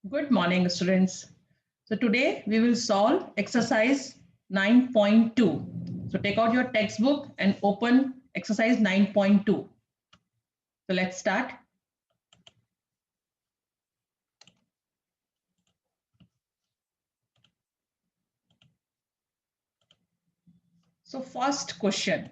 Good morning, students. So today we will solve exercise 9.2. So take out your textbook and open exercise 9.2. So let's start. So first question,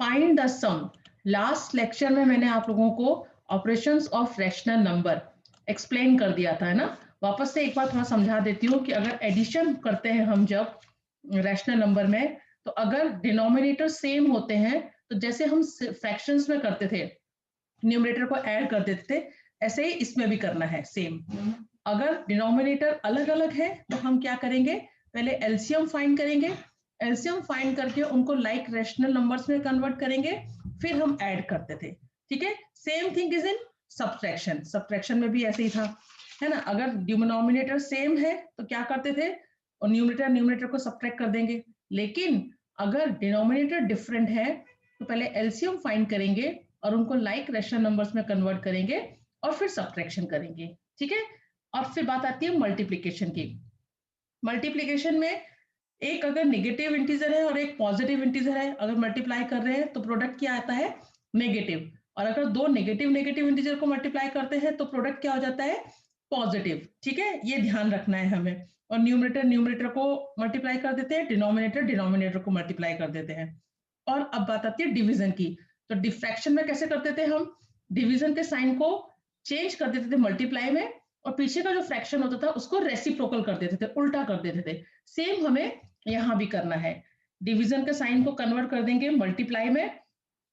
find the sum. Last lecture में मैंने आप लोगों को operations of rational number explain कर दिया था, है ना। वापस से एक बार थोड़ा समझा देती हूँ कि अगर एडिशन करते हैं हम जब रैशनल नंबर में, तो अगर डिनोमिनेटर सेम होते हैं तो जैसे हम फ्रैक्शंस में करते थे, न्यूमरेटर को ऐड कर देते थे, ऐसे ही इसमें भी करना है सेम। अगर डिनोमिनेटर अलग अलग है तो हम क्या करेंगे, पहले एलसीएम फाइंड करेंगे, एलसीएम फाइंड करके उनको लाइक रैशनल नंबर्स में कन्वर्ट करेंगे, फिर हम ऐड करते थे। ठीक है, same thing is in subtraction. Subtraction में भी ऐसे ही था, है ना। अगर डिनोमिनेटर सेम है तो क्या करते थे, और न्यूमरेटर न्यूमरेटर को सब्ट्रैक्ट कर देंगे। लेकिन अगर डिनोमिनेटर डिफरेंट है तो पहले एलसीएम फाइंड करेंगे और उनको लाइक रैशनल नंबर्स में कन्वर्ट करेंगे और फिर सब्ट्रैक्शन करेंगे। ठीक है, और फिर बात आती है मल्टीप्लिकेशन की। मल्टीप्लिकेशन में एक अगर नेगेटिव इंटीजर है और एक पॉजिटिव इंटीजर है, अगर मल्टीप्लाई कर रहे हैं तो प्रोडक्ट क्या आता है, नेगेटिव। और अगर दो नेगेटिव नेगेटिव इंटीजर को मल्टीप्लाई करते हैं तो प्रोडक्ट क्या हो जाता है, पॉजिटिव। ठीक है, ये ध्यान रखना है हमें। और न्यूमरेटर न्यूमरेटर को मल्टीप्लाई कर देते हैं, डिनोमिनेटर डिनोमिनेटर को मल्टीप्लाई कर देते हैं। और अब बात आती है डिवीजन की। तो डिफ्रैक्शन में कैसे करते थे हम, डिवीजन के साइन को चेंज कर देते थे मल्टीप्लाई में, और पीछे का जो फ्रैक्शन होता था उसको रेसिप्रोकल कर देते थे, उल्टा कर देते थे। सेम हमें यहाँ भी करना है। डिवीजन के साइन को कन्वर्ट कर देंगे मल्टीप्लाई में,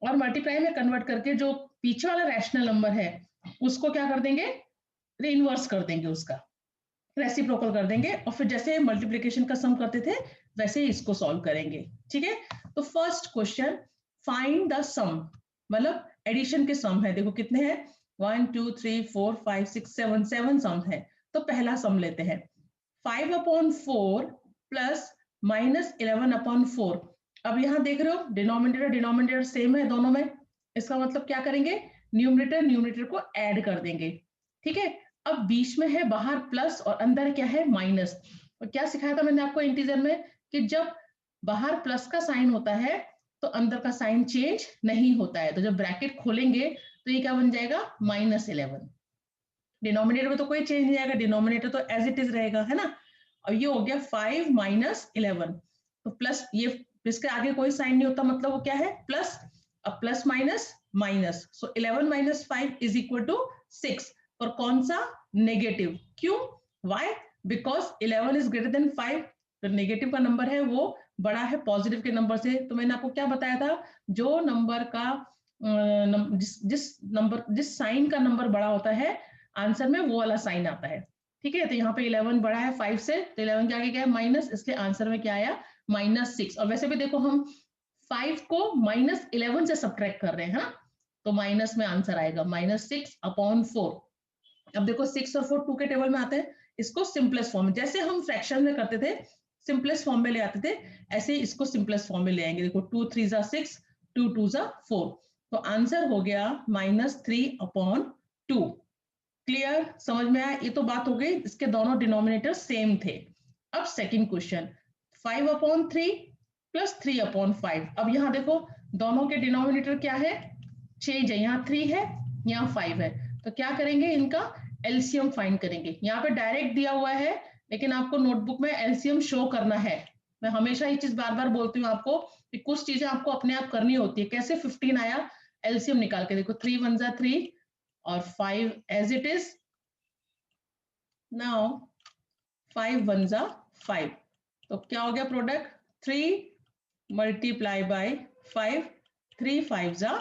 और मल्टीप्लाई में कन्वर्ट करके जो पीछे वाला रैशनल नंबर है उसको क्या कर देंगे, इनवर्स कर देंगे, उसका रेसिप्रोकल कर देंगे। और फिर जैसे मल्टीप्लिकेशन का सम करते थे वैसे ही इसको सॉल्व करेंगे। ठीक है, तो फर्स्ट क्वेश्चन, फाइंड द सम, मतलब एडिशन के सम है। देखो कितने हैं, 1 2 3 4 5 6 7 7 सम है। तो पहला सम लेते हैं, 5/4 प्लस -11/4। अब यहाँ देख रहे हो डिनोमिनेटर डिनोमिनेटर सेम है दोनों में, इसका मतलब क्या करेंगे, न्यूमरेटर न्यूमरेटर को ऐड कर देंगे। ठीक है, अब बीच में है बाहर प्लस और अंदर क्या है, माइनस। और क्या सिखाया था मैंने आपको इंटीजर में, कि जब बाहर प्लस का साइन होता है तो अंदर का साइन चेंज नहीं होता है। तो जब ब्रैकेट खोलेंगे तो ये क्या बन जाएगा, -11। डिनोमिनेटर में तो कोई चेंज नहीं आएगा, डिनोमिनेटर तो एज इट इज रहेगा, है ना। और ये हो गया 5 - 11, तो प्लस, ये इसके आगे कोई साइन नहीं होता, मतलब वो क्या है, प्लस। अब plus minus minus, so 11 - 5 is equal to 6। और कौन सा, नेगेटिव। क्यों, why, because 11 is greater than 5। तो नेगेटिव का नंबर है वो बड़ा है पॉजिटिव के नंबर से। तो मैंने आपको क्या बताया था, जो नंबर का जिस साइन का नंबर बड़ा होता है आंसर में, वो वाला साइन आता है। ठीक है, तो यहाँ पे 11 बड़ा है 5 से, तो 11 के आगे क्या है, माइनस, इसलिए आंसर में क्या आया, -6। और वैसे भी देखो हम 5 को -11 से सब्ट्रैक्ट कर रहे हैं, हाँ, तो माइनस में आंसर आएगा -6/4। अब देखो 6 और 4 2 के टेबल में आते हैं, इसको सिंपलेस्ट फॉर्म में, जैसे हम फ्रैक्शन में करते थे सिंपलेस्ट फॉर्म में ले आते थे, ऐसे ही इसको सिंपलेस्ट फॉर्म में ले आएंगे। देखो 2 3 जा 6, 2 2 जा 4, तो आंसर हो गया -3/2। क्लियर, समझ में आया, ये तो बात हो गई, इसके दोनों डिनोमिनेटर सेम थे। अब सेकंड क्वेश्चन, 5/3 प्लस 3/5। अब यहाँ देखो दोनों के डिनोमिनेटर क्या है, चेंज है, यहाँ 3 है यहाँ 5 है, तो क्या करेंगे, इनका एलसीएम फाइंड करेंगे। यहाँ पे डायरेक्ट दिया हुआ है, लेकिन आपको नोटबुक में एलसीएम शो करना है। मैं हमेशा ये चीज बार बार बोलती हूँ आपको कि कुछ चीजें आपको अपने आप करनी होती है। कैसे 15 आया, एलसीएम निकाल के देखो, 3 1 जा 3 और 5 एज इट इज। नाउ 5 1 जा 5, तो क्या हो गया प्रोडक्ट, 3 मल्टीप्लाई बाय 5, 3 5 जा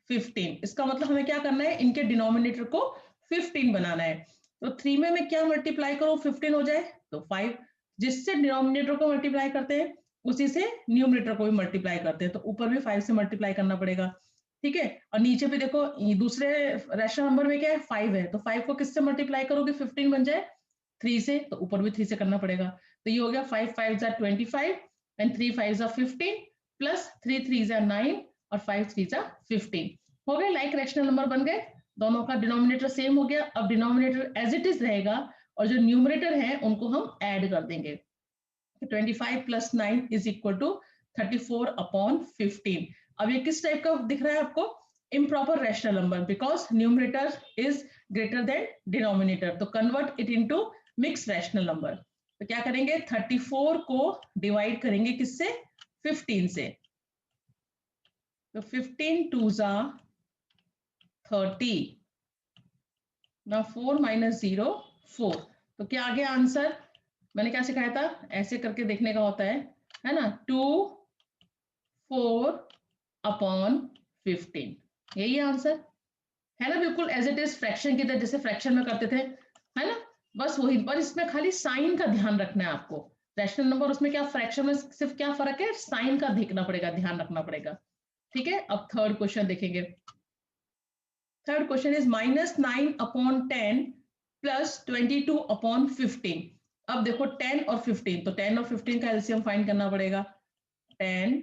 15। इसका मतलब हमें क्या करना है, इनके डिनोमिनेटर को 15 बनाना है। तो 3 में मैं क्या मल्टीप्लाई करूं, 15 हो जाए, तो 5, जिससे डिनोमिनेटर को मल्टीप्लाई करते हैं उसी से न्यूमरेटर को भी मल्टीप्लाई करते हैं, तो ऊपर भी 5 से मल्टीप्लाई करना पड़ेगा। ठीक है, और नीचे भी देखो दूसरे रैशनल नंबर में क्या है, 5 है, तो 5 को किससे मल्टीप्लाई करोगे, 15 बन जाए 3 से, तो ऊपर भी 3 से करना पड़ेगा। तो ये हो गया 5 5 जा 25 एंड 3 5 जा 15 प्लस 3 3 जा 9 और 5 3 जा 15। हो गए, लाइक रैशनल नंबर बन गए, दोनों का डिनोमिनेटर सेम हो गया। अब डिनोमिनेटर एज इट इज रहेगा और जो न्यूमरेटर है उनको हम ऐड कर देंगे। 25 + 9 = 34 अपॉन 15। अब ये किस टाइप का दिख रहा है आपको? Improper rational number, because numerator is greater than denominator, तो convert it into mix rational number. तो क्या करेंगे, 34 को डिवाइड करेंगे किससे? 15 से। तो 15 2 ज़ा 30, ना 4 - 0 4। तो क्या आ गया आंसर? मैंने क्या सिखाया था? ऐसे करके देखने का होता है ना, 2 4 अपॉन 15, यही आंसर है ना, बिल्कुल एज इट इज फ्रैक्शन की तरह, जैसे फ्रैक्शन में करते थे, है ना, बस वही। पर इसमें खाली साइन का ध्यान रखना है आपको। रैशनल नंबर उसमें क्या, फ्रैक्शन में सिर्फ क्या फर्क है, साइन का देखना पड़ेगा, ध्यान रखना पड़ेगा। ठीक है, अब थर्ड क्वेश्चन देखेंगे। Third question is -9 upon 10 + 22 upon 15। अब देखो 10 और 15, तो 10 और 15 का एलसीएम फाइंड करना पड़ेगा। 10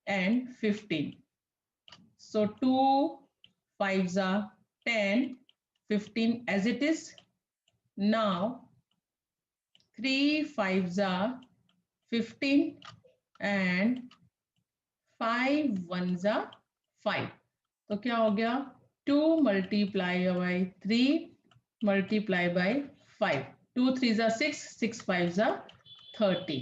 and 15, so 2 5s are 10, 15 as it is. Now 3 5s are 15 and 5 1s are 5। तो क्या हो गया, 2 × 3 × 5, 2 3s are 6, 6 5s are 30।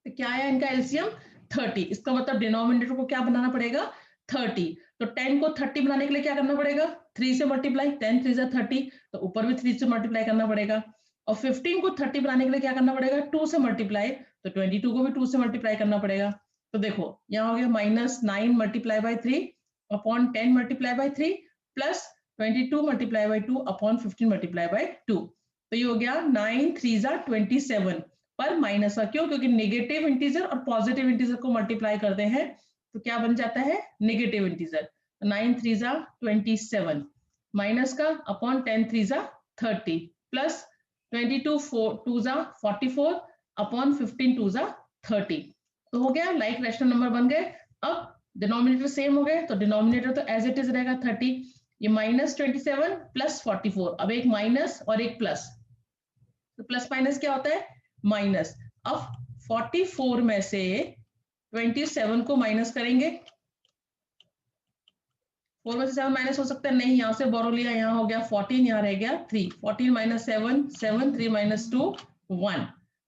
तो क्या है इनका एलसीएम? 30। इसका मतलब डिनोमिनेटर को क्या बनाना पड़ेगा? 30। तो 10 को 30 बनाने के लिए क्या करना पड़ेगा? 3 से मल्टीप्लाई, 10 3 30, तो ऊपर भी 3 से मल्टीप्लाई करना पड़ेगा। और 15 को 30 बनाने के लिए क्या करना पड़ेगा? 2 से मल्टीप्लाई, तो 22 को भी 2 से मल्टीप्लाई करना पड़ेगा। तो देखो यहाँ हो गया -9 × 3 अपॉन 10 × 3 प्लस 22 × 2 अपॉन 15 × 2। तो ये हो गया 9 3 27 पर माइनस का, क्यों? क्योंकि नेगेटिव इंटीजर और पॉजिटिव इंटीजर को मल्टीप्लाई करते हैं तो क्या बन जाता है? Negative integer. 9 3 27 माइनस का अपॉन 10 3 30 प्लस 22 2 44 अपॉन 15 2 30। तो हो गया, लाइक रैशनल नंबर बन गए। अब डिनोमिनेटर सेम हो गए, तो डिनोमिनेटर तो एज इट इज रहेगा 30। ये -27 + 44, अब एक माइनस और एक प्लस, तो प्लस माइनस क्या होता है? माइनस। अब 44 में से 27 को माइनस करेंगे। 4 में से 7 माइनस हो सकता है? नहीं, यहाँ से बोरो लिया, यहाँ हो गया 14, यहाँ रह गया 3। 14 - 7 7, 3 - 2 1,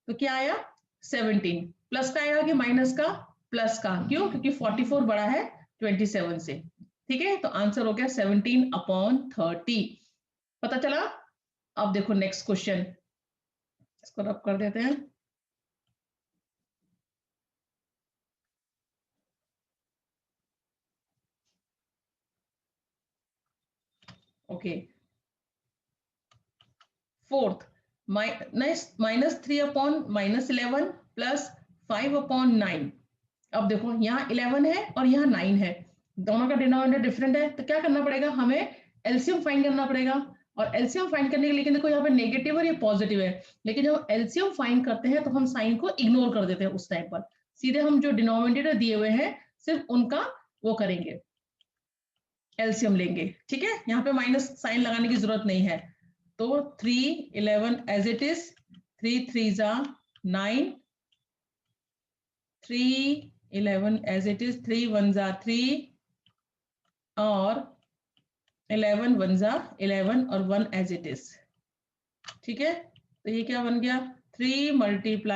तो क्या आया? 17। प्लस का आएगा कि माइनस का? प्लस का, क्यों? क्योंकि 44 बड़ा है 27 से। ठीक है, तो आंसर हो गया 17 अपॉन 30। पता चला? अब देखो नेक्स्ट क्वेश्चन, इसको रब कर देते हैं। Okay, fourth, -3 upon -11 plus 5 upon 9। अब देखो यहाँ 11 है और यहाँ 9 है, दोनों का डिनोमिनेटर डिफरेंट है, तो क्या करना पड़ेगा? हमें एलसीएम फाइंड करना पड़ेगा। और एलसीएम फाइंड करने के लिए, लेकिन देखो यहाँ पे नेगेटिव और ये पॉजिटिव है, लेकिन जब एलसीएम फाइंड करते हैं तो हम साइन को इग्नोर कर देते हैं उस टाइम पर, सीधे हम जो डिनोमिनेटर दिए हुए हैं सिर्फ उनका वो करेंगे, एलसीएम लेंगे। ठीक है, यहाँ पे माइनस साइन लगाने की जरूरत नहीं है। तो 3 11 as it is, 3 3 9, 3 11 as it is, 3 1 3 और 11 1 11 और 1 एज इट इज। ठीक है, तो ये क्या बन गया? 3 × 3 ×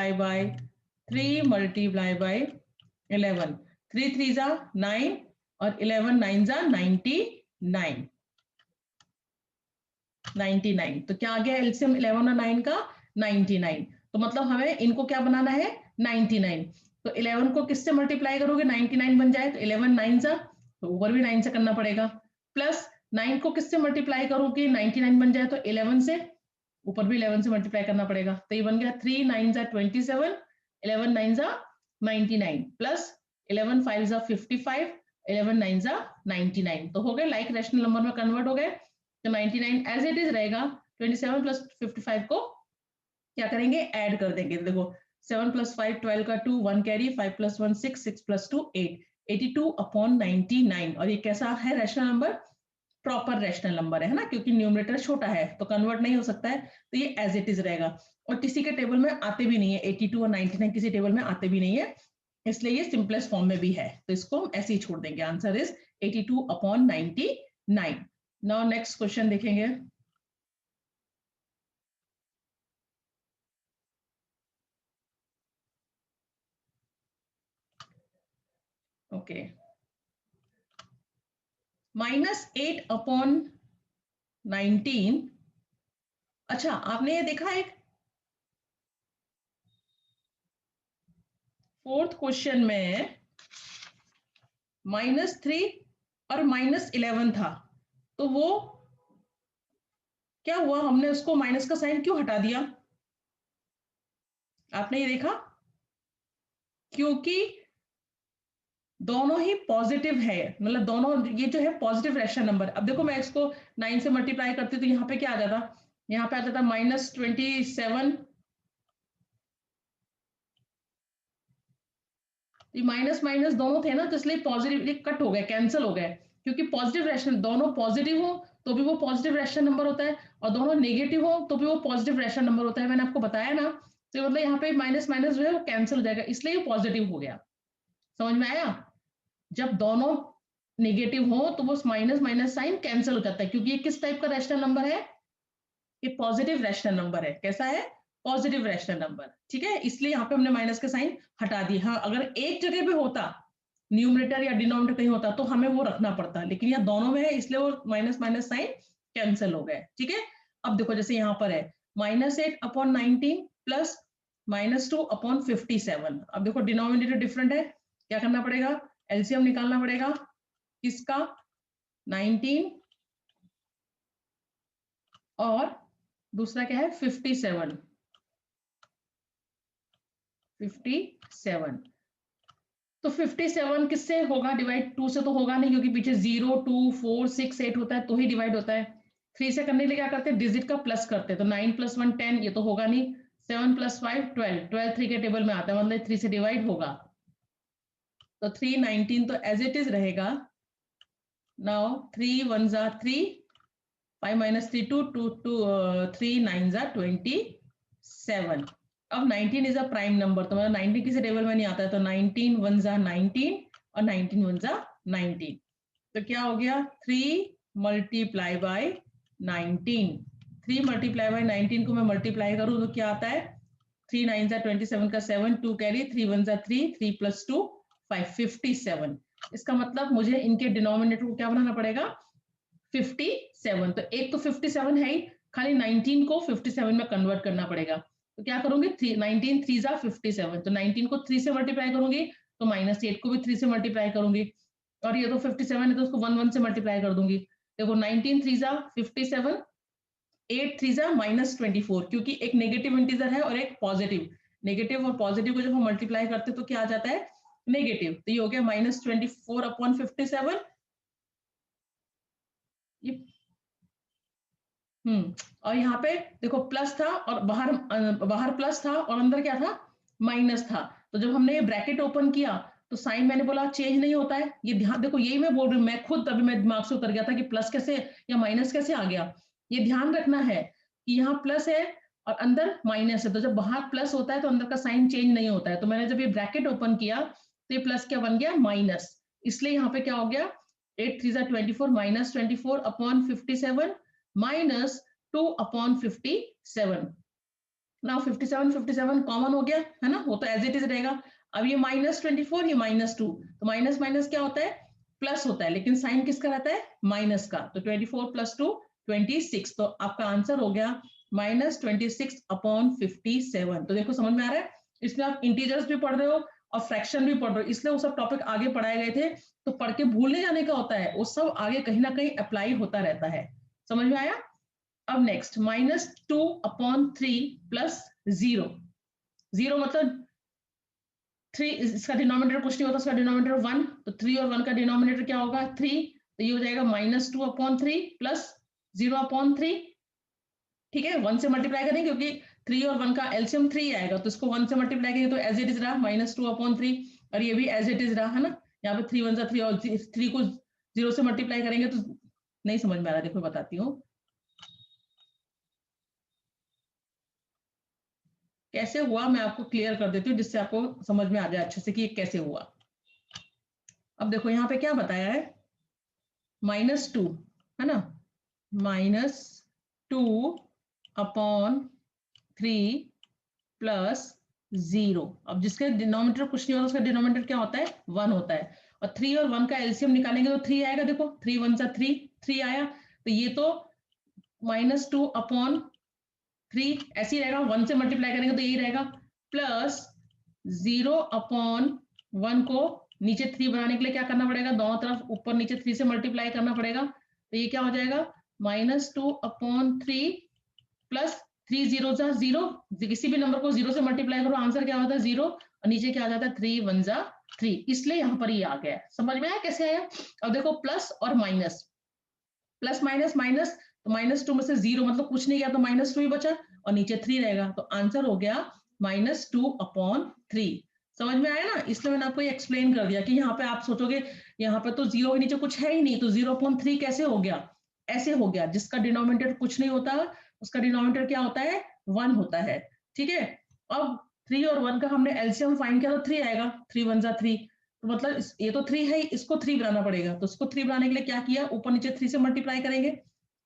11, 3 3 9 और 11 9 99, 99। तो क्या आ गया एलसीएम 11 और 9 का? 99। तो मतलब हमें इनको क्या बनाना है? 99। तो 11 को किससे मल्टीप्लाई करोगे 99 बन जाए? तो 11 9 तो ऊपर भी 9 से करना पड़ेगा, प्लस 9 को किससे मल्टीप्लाई करोगे 99 बन जाए? तो 11 से, ऊपर भी 11 से मल्टीप्लाई करना पड़ेगा। तो ये बन गया 3 9 27, 11 9 99 प्लस 11 5 55, 11 9 99। तो हो गए, लाइक रैशनल नंबर में कन्वर्ट हो गए। तो 99 एज इट इज रहेगा, 27 + 55 को क्या करेंगे? ऐड कर देंगे। देखो 7 + 5 12 का 2, 1 कैरी, 5 + 1 6, 6 + 2 8, 82 अपॉन 99। और ये कैसा है rational number? Proper rational number है ना, क्योंकि न्यूमरेटर छोटा है तो कन्वर्ट नहीं हो सकता है, तो ये एज इट इज रहेगा। और किसी के टेबल में आते भी नहीं है, 82 और 99 किसी टेबल में आते भी नहीं है, इसलिए ये सिंपलेस्ट फॉर्म में भी है, तो इसको हम ऐसे ही छोड़ देंगे। Answer is 82/99। Now next question देखेंगे। ओके, -8/19। अच्छा, आपने ये देखा एक फोर्थ क्वेश्चन में -3 और -11 था, तो वो क्या हुआ, हमने उसको माइनस का साइन क्यों हटा दिया? आपने ये देखा? क्योंकि दोनों ही पॉजिटिव है, मतलब दोनों ये जो है पॉजिटिव रैशनल नंबर। अब देखो मैं इसको 9 से मल्टीप्लाई करती तो यहाँ पे क्या आ जाता, यहाँ पे आ जाता -27। माइनस माइनस दोनों थे ना, तो इसलिए पॉजिटिव कट हो गए, कैंसिल हो गए, क्योंकि पॉजिटिव रैशनल, दोनों पॉजिटिव हो तो भी वो पॉजिटिव रैशनल नंबर होता है, और दोनों नेगेटिव हो तो भी वो पॉजिटिव रैशनल नंबर होता है। मैंने आपको बताया ना, तो मतलब यहाँ पे माइनस माइनस जो है वो कैंसिल हो जाएगा, इसलिए वो पॉजिटिव हो गया। समझ में आया? जब दोनों नेगेटिव हो तो वो माइनस माइनस साइन कैंसिल हो जाता है, क्योंकि ये किस टाइप का रैशनल नंबर है, ये पॉजिटिव रैशनल नंबर है। कैसा है? पॉजिटिव रैशनल नंबर, ठीक है, इसलिए यहाँ पे हमने माइनस का साइन हटा दिया। हाँ, अगर एक जगह पे होता, न्यूमरेटर या डिनोमिनेटर कहीं होता, तो हमें वो रखना पड़ता, लेकिन यहाँ दोनों में है, इसलिए वो माइनस माइनस साइन कैंसिल हो गए, ठीक है। अब देखो जैसे यहाँ पर है -8/19 प्लस -2/57। अब देखो डिनोमिनेटर डिफरेंट है, क्या करना पड़ेगा, एलसीएम निकालना पड़ेगा, किसका, 19 और दूसरा क्या है 57। तो 57 किससे होगा डिवाइड, 2 से तो होगा नहीं, क्योंकि पीछे 0 2 4 6 8 होता है तो ही डिवाइड होता है। 3 से करने के लिए क्या करते हैं, डिजिट का प्लस करते हैं, तो 9 + 1 10, ये तो होगा नहीं। 7 + 5 12, 12 3 के टेबल में आता है, मतलब 3 से डिवाइड होगा, तो 319 तो एज इट इज रहेगा। नाउ 3 1 जा 3, 5 - 3 2 2 2 3 9 जा 27। अब 19 इज अ प्राइम नंबर, तो मतलब 19 किसी टेबल में नहीं आता है, तो 19 1 जा 19 और 19 1 जा 19, तो क्या हो गया 3 × 19। 3 × 19 को मैं मल्टीप्लाई करूं तो क्या आता है, 3 9 जा 27 का 7, 2 कैरी, 3 1 जा 3, 3 + 2 5, 57। इसका मतलब मुझे इनके डिनोमिनेटर को क्या बनाना पड़ेगा, 57। तो एक तो 57 है ही, खाली 19 को 57 में कन्वर्ट करना पड़ेगा। तो क्या करूंगी, 19 3 जा 57, तो 19 को 3 से मल्टीप्लाई करूंगी, तो -8 को भी 3 से मल्टीप्लाई करूंगी, और ये तो 57 है तो उसको 1 1 से मल्टीप्लाई कर दूंगी। देखो 19 3 जा 57, 8 3 जा -24, क्योंकि एक नेगेटिव इंटीजर है और एक पॉजिटिव। नेगेटिव और पॉजिटिव को जब हम मल्टीप्लाई करते तो क्या आ जाता है, नेगेटिव, तो ये हो गया -24/57। ये और यहाँ पे देखो प्लस था, और बाहर प्लस था और अंदर क्या था, माइनस था। तो जब हमने ये ब्रैकेट ओपन किया तो साइन मैंने बोला चेंज नहीं होता है, ये ध्यान देखो, यही मैं बोल रही हूँ, मैं खुद अभी मैं दिमाग से उतर गया था कि प्लस कैसे या माइनस कैसे आ गया। ये ध्यान रखना है कि यहाँ प्लस है और अंदर माइनस है, तो जब बाहर प्लस होता है तो अंदर का साइन चेंज नहीं होता है। तो मैंने जब ये ब्रैकेट ओपन किया तो ये प्लस क्या बन गया, माइनस, इसलिए यहाँ पे क्या हो गया, 8 3 जा 24 -24/57 माइनस 2/57। नाउ 57 57 कॉमन हो गया है ना, वो तो एज इट इज रहेगा। अब ये -24, ये -2, तो माइनस माइनस क्या होता है, प्लस होता है, लेकिन साइन किसका रहता है, माइनस का। तो 24 + 2 26, तो आपका आंसर हो गया -26/57। तो देखो समझ में आ रहा है, इसमें आप इंटीजर्स भी पढ़ रहे हो और फ्रैक्शन भी पढ़ रहे हो, इसलिए वो सब टॉपिक आगे पढ़ाए गए थे, तो पढ़ के भूलने जाने का होता है, वो सब आगे कहीं ना कहीं अप्लाई होता रहता है। समझ में आया? अब नेक्स्ट -2/3 + 0। 0 मतलब 3, इसका डिनोमिनेटर कुछ नहीं होता, इसका डिनोमिनेटर 1, तो 3 और 1 का डिनोमिनेटर क्या होगा, 3, तो ये हो जाएगा -2/3 + 0/3। ठीक है, 1 से मल्टीप्लाई करेंगे क्योंकि 3 और 1 का एलसीएम 3 आएगा, तो इसको 1 से मल्टीप्लाई करेंगे तो एज इट इज रहा -2/3, और ये भी एज इट इज रहा है ना, यहाँ पे 3 1 जा 3 और 3 को 0 से मल्टीप्लाई करेंगे तो नहीं समझ में आ रहा, देखो बताती हूँ कैसे हुआ, मैं आपको क्लियर कर देती हूँ जिससे आपको समझ में आ जाए अच्छे से कि ये कैसे हुआ। अब देखो यहाँ पे क्या बताया है, -2 है ना, -2 अपॉन 3 प्लस 0। अब जिसके डिनोमिनेटर कुछ नहीं होता उसका डिनोमिनेटर क्या होता है, 1 होता है। और 3 और 1 का एलसीएम निकालेंगे तो 3 आएगा, देखो 3 1 जा 3, 3 आया। तो ये तो -2 अपॉन 3 ऐसे ही रहेगा, 1 से मल्टीप्लाई करेंगे तो यही रहेगा, प्लस 0 अपॉन 1 को नीचे 3 बनाने के लिए क्या करना पड़ेगा, दोनों तरफ ऊपर नीचे 3 से मल्टीप्लाई करना पड़ेगा। तो ये क्या हो जाएगा, -2 अपॉन 3 प्लस 3 0 जा 0, किसी भी नंबर को 0 से मल्टीप्लाई करो आंसर क्या होता है 0, और नीचे क्या आ जाता है 3 1 जा 3, इसलिए यहाँ पर ये आ गया। समझ में आया कैसे आया। अब देखो प्लस और माइनस, प्लस माइनस माइनस, तो -2 में से 0 मतलब कुछ नहीं गया तो -2 ही बचा, और नीचे 3 रहेगा, तो आंसर हो गया -2 अपॉन 3। समझ में आया ना, इसलिए मैंने आपको ये एक्सप्लेन कर दिया कि यहाँ पे आप सोचोगे यहाँ पे तो 0 के नीचे कुछ है ही नहीं, तो 0 अपॉन 3 कैसे हो गया, ऐसे हो गया, जिसका डिनोमिनेटर कुछ नहीं होता उसका डिनोमिनेटर क्या होता है, 1 होता है। ठीक है, अब 3 और 1 का हमने एलसीएम फाइंड किया तो 3 आएगा, 3 1 जा 3, तो मतलब ये तो 3 है, इसको 3 बनाना पड़ेगा, तो इसको 3 बनाने के लिए क्या किया, ऊपर नीचे 3 से मल्टीप्लाई करेंगे,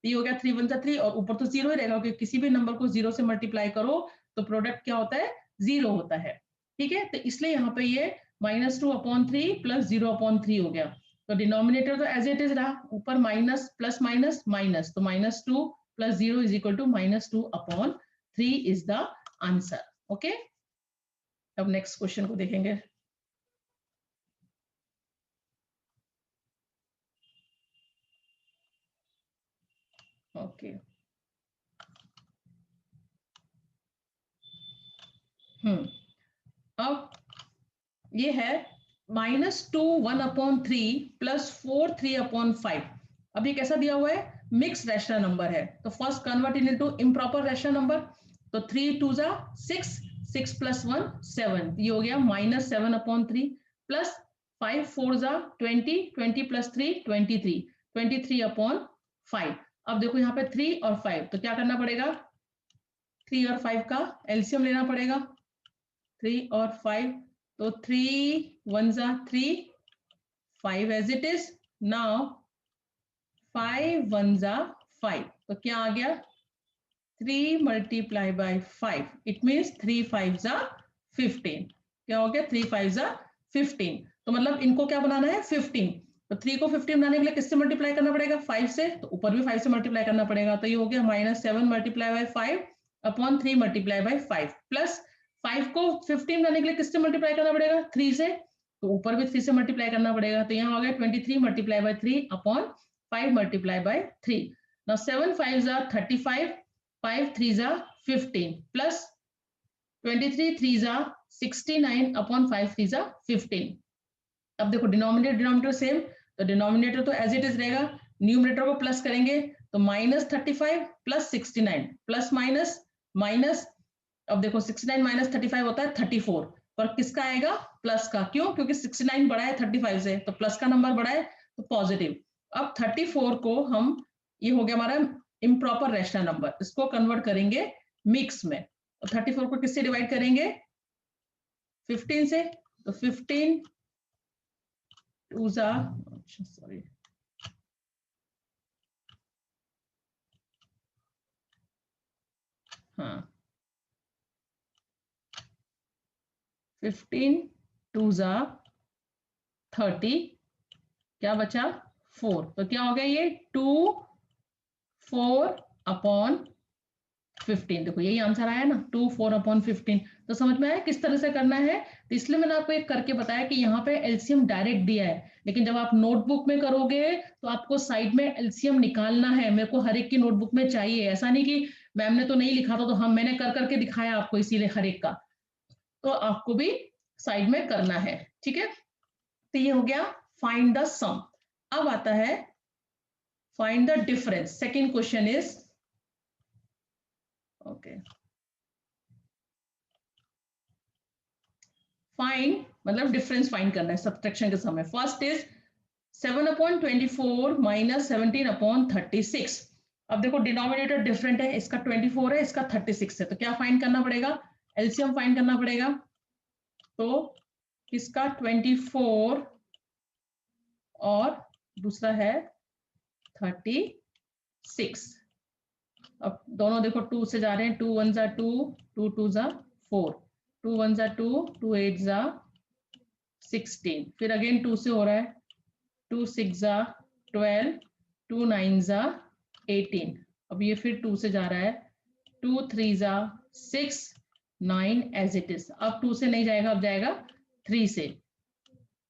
ये हो गया 3 1 जा 3, और ऊपर तो 0 ही रहेगा क्योंकि किसी भी नंबर को 0 से मल्टीप्लाई करो तो प्रोडक्ट क्या होता है, 0 होता है। ठीक है, तो इसलिए यहाँ पे ये -2 अपॉन 3 प्लस 0 अपॉन 3 हो गया। तो डिनोमिनेटर तो एज इट इज रहा, ऊपर माइनस प्लस माइनस माइनस, तो -2 plus 0 is equal to -2 upon 3 is the answer. Okay, अब नेक्स्ट क्वेश्चन को देखेंगे। ओके, अब ये है -2 1 अपॉन 3 प्लस 4 3 अपॉन 5। अब ये कैसा दिया हुआ है, मिक्स रैशनल नंबर है, तो first convert in into improper rational number. तो 3 2 जा 6, 6 प्लस 1 7, ये हो गया -7 अपॉन 3, प्लस 5 4 जा 20, 20 प्लस 3 23, 23 अपॉन 5। अब देखो यहाँ पे 3 और 5, तो क्या करना पड़ेगा, 3 और 5 का एलसीएम लेना पड़ेगा, 3 और 5, तो 3 1 जा 3, 5 एज इट इज, नाउ 5 1 जा 5, तो क्या आ गया 3 मल्टीप्लाई बाय 5, इट मीन्स 3 5 जा 15। क्या हो गया 3 5 जा 15, तो मतलब इनको क्या बनाना है 15, तो 3 को 15 बनाने के लिए किससे मल्टीप्लाई करना पड़ेगा 5 से, तो ऊपर भी 5 से मल्टीप्लाई करना पड़ेगा, तो ये हो गया -7 multiply by 5 upon 3 multiply bye 5, plus 5 को 15 बनाने के लिए किससे मल्टीप्लाई करना पड़ेगा 3 से, तो ऊपर भी 3 से मल्टीप्लाई करना पड़ेगा, तो यहाँ हो गया 23 multiply by 3 upon 5 multiply by 3। Now 7 5 जा 35, 5 3 जा 15, प्लस 23 3 जा 69 अपॉन 5 3 जा 15। अब देखो डिनोमिनेटर डिनोमिनेटर सेम, तो डिनोमिनेटर तो एज इट इज रहेगा, न्यूमरेटर को प्लस करेंगे तो -35 प्लस 69 प्लस माइनस माइनस, अब देखो 69 माइनस 35 होता है 34, पर किसका आएगा प्लस का, क्यों, क्योंकि 69 बड़ा है 35 से, तो प्लस का नंबर बड़ा है तो पॉजिटिव। अब 34 को हम, ये हो गया हमारा इम्प्रॉपर रैशनल नंबर, इसको कन्वर्ट करेंगे मिक्स में, तो 34 को किससे डिवाइड करेंगे 15 से, तो 15 2 जा, सॉरी, हाँ 15 2 जा 30, क्या बचा 4, तो क्या हो गया ये 2 4 अपॉन 15, देखो यही आंसर आया ना 2 4 अपॉन 15। तो समझ में आया किस तरह से करना है, तो इसलिए मैंने आपको एक करके बताया कि यहाँ पे एलसीएम डायरेक्ट दिया है, लेकिन जब आप नोटबुक में करोगे तो आपको साइड में एलसीएम निकालना है, मेरे को हर एक की नोटबुक में चाहिए, ऐसा नहीं कि मैम ने तो नहीं लिखा था तो हम मैंने कर करके दिखाया आपको इसीलिए हर एक का, तो आपको भी साइड में करना है। ठीक है, तो ये हो गया फाइंड द सम। अब आता है find the difference, second question is, okay, find मतलब डिफरेंस फाइंड करना है सब्ट्रैक्शन के समय। First is 7/24 minus 17/36। अब देखो डिनोमिनेटर डिफरेंट है, इसका 24 है, इसका 36 है, तो क्या फाइंड करना पड़ेगा? एलसीएम फाइंड करना पड़ेगा। तो इसका 24 और दूसरा है 36। अब दोनों देखो 2 से जा रहे हैं, 2 1 जा 2, 2 2 जा 4, 2 1 जा 2, 2 8 जा 16, फिर अगेन 2 से हो रहा है, 2 6 जा 12, 2 9 जा 18। अब ये फिर 2 से जा रहा है, 2 3 जा 6, 9 एज इट इज। अब 2 से नहीं जाएगा, अब जाएगा 3 से,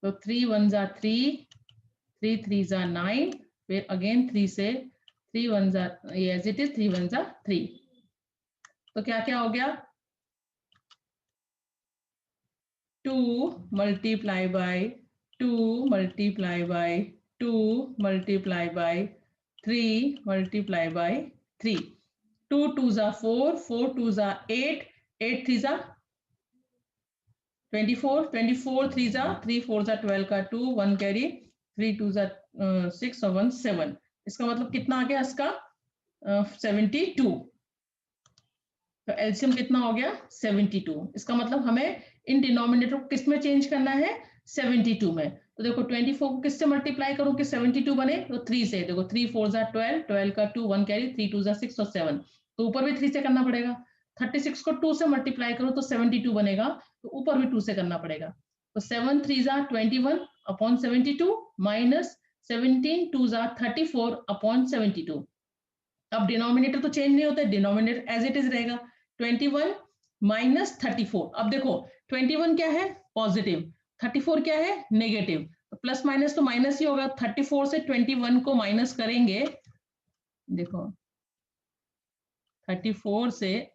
तो 3 1 जा 3, 3 3 जा 9, फिर अगेन 3 से, 3 1 जा एज इट इज, 3 1 जा 3। तो क्या क्या हो गया? 2 multiply by 2 multiply by 2 multiply by 3 multiply by 3। 2 2 जा 4, 4 2 जा 8, 8 3 जा 24, 24 3 जा 3 4 जा 12 का 2, 1 कैरी, 3 2 जा 6 और 1 7। इसका मतलब कितना आ गया इसका? 72। तो एलसीएम कितना हो गया? 72। इसका मतलब हमें इन डिनोमिनेटर को किस में चेंज करना है? 72 में। तो देखो 24 को किससे मल्टीप्लाई करो कि 72 बने? तो 3 से। देखो 3 4 जा 12, 12 का 2, 1 कैरी, 3 2 जा 6 और 7, तो ऊपर भी 3 से करना पड़ेगा। 36 को 2 से मल्टीप्लाई करो तो 72 बनेगा, तो ऊपर भी 2 से करना पड़ेगा। तो 7 3 जा 21 अपॉन 72 माइनस 17 2 जा 34 अपॉन 72। अब डिनोमिनेटर तो चेंज नहीं होता है, डिनोमिनेटर एज इट इज रहेगा। 21 माइनस 34। अब देखो 21 क्या है? पॉजिटिव, 34 क्या है? नेगेटिव। तो प्लस माइनस तो माइनस ही होगा। 34 से 21 को माइनस करेंगे, देखो 34 से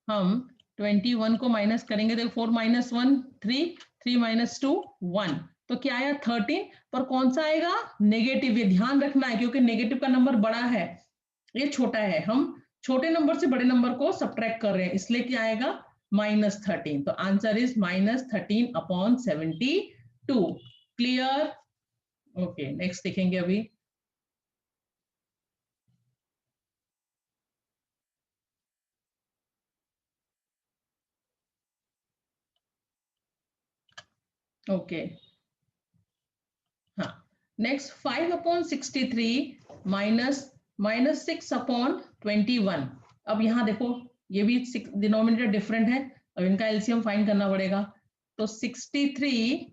हम 21 को माइनस करेंगे, देखो 4 माइनस 1 3, 3 माइनस 2 1, तो क्या आया? 13। पर कौन सा आएगा? नेगेटिव। ये ध्यान रखना है, क्योंकि नेगेटिव का नंबर बड़ा है, ये छोटा है। हम छोटे नंबर से बड़े नंबर को सब्ट्रैक्ट कर रहे हैं, इसलिए क्या आएगा? -13। तो answer is -13 upon 72। Clear? Okay, next देखेंगे अभी। ओके, हाँ, नेक्स्ट 5/63 माइनस -6/21। अब यहाँ देखो ये भी डिनोमिनेटर डिफरेंट है, अब इनका एलसीएम फाइंड करना पड़ेगा। तो 63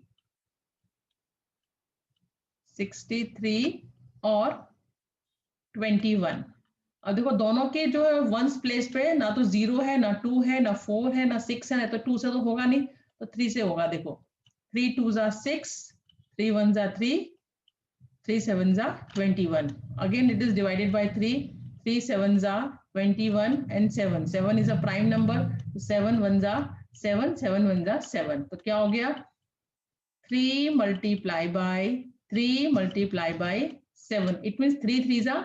और 21। अब देखो दोनों के जो है वंस प्लेस पे ना तो 0 है, ना 2 है, ना 4 है, ना 6 है, ना तो 2 से तो होगा नहीं, तो 3 से होगा। देखो 3 2 जा 6, 3 1 जा 3, 3 7 जा 21। Again it is divided by 3, 3 7 जा 21 and 7, 7 is a prime number, 7 1 जा 7, 7 1 जा 7, तो क्या हो गया? 3 multiply by 3 multiply by 7, it means 3 3 जा